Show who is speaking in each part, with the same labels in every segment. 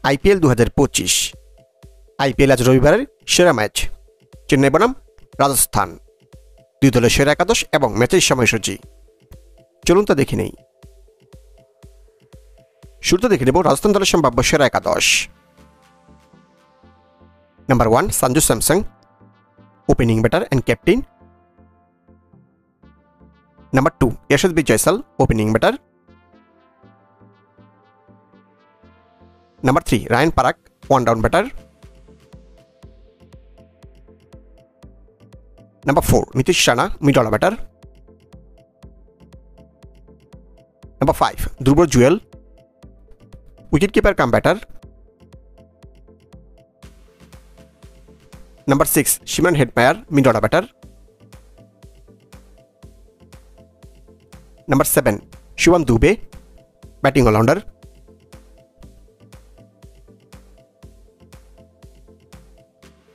Speaker 1: IPL 2025। IPL আজ রবিবারের সেরা ম্যাচ। চেন্নাই বনাম রাজস্থান, দুই দলের সেরা একাদশ এবং ম্যাচের সময়সূচি। চলুন তা দেখে নেই। শুরুতে দেখে নেব রাজস্থান দলের সম্ভাব্য সেরা একাদশ। Number 1 Sanju Samson, opening batter and captain. Number 2 Yashasvi Jaiswal, opening batter. Number 3 Riyan Parag, one down batter. Number 4 Nitish Rana, mid order batter. Number 5 Dhruv Jurel, wicket keeper cum batter. Number 6 Shimron Hetmyer, mid order batter. Number 7 Shivam Dube, batting allrounder.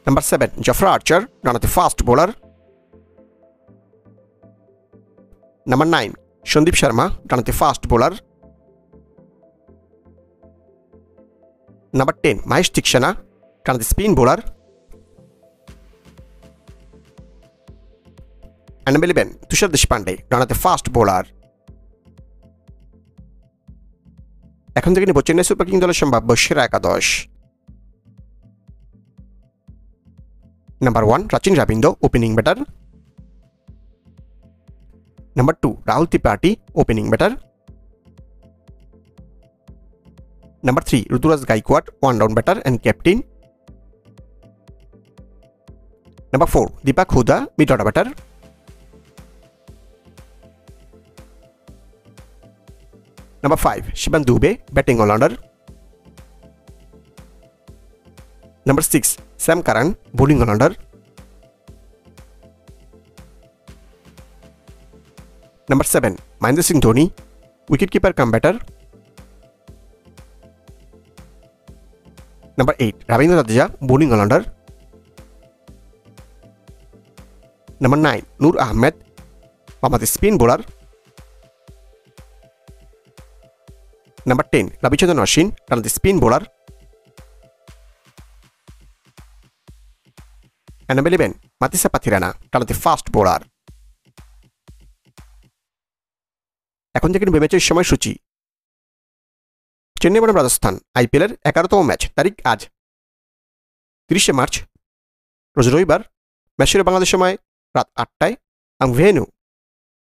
Speaker 1: Number 7 Jofra Archer, ডানহাতি fast bowler. Number 9 Sandeep Sharma, ডানহাতি fast bowler. Number 10 Mahesh তীক্ষ্ণা, ডানহাতি spin bowler. Number 11 তুষার দেশপান্ডে, ডানহাতি fast bowler. এখন থেকে নেব Chennai super Kings দলের সম্ভাব্য সেরা একাদশ। Number 1 Rachin Ravindra, opening batter. Number 2 Rahul Tripathi, opening batter. Number 3 Ruturaj Gaikwad, one down batter and captain. Number 4 Deepak Hooda, mid order batter. Number 5 Shivam Dube, batting allrounder. Number 6 Sam Curran, bowling allrounder. Number 7 Mahendra Singh Dhoni, wicket keeper cum batter. Number 8 Ravindra Jadeja, bowling allrounder. Number 9 Noor Ahmad, বামহাতি spin bowler. Number 10 Ravichandran Ashwin, ডানহাতি spin bowler. Number 11 Matheesha Pathirana, ডানহাতি fast bowler. এখন থেকে ম্যাচের সময়সূচি। চেন্নাই বনাম রাজস্থান আইপিএলের 11তম match, তারিখ আজ 30শে মার্চ, রোজ রবিবার। ম্যাচ শুরু বাংলাদেশ সময় রাত 8টায় এবং venue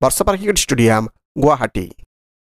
Speaker 1: Barsapara cricket stadium, Guwahati.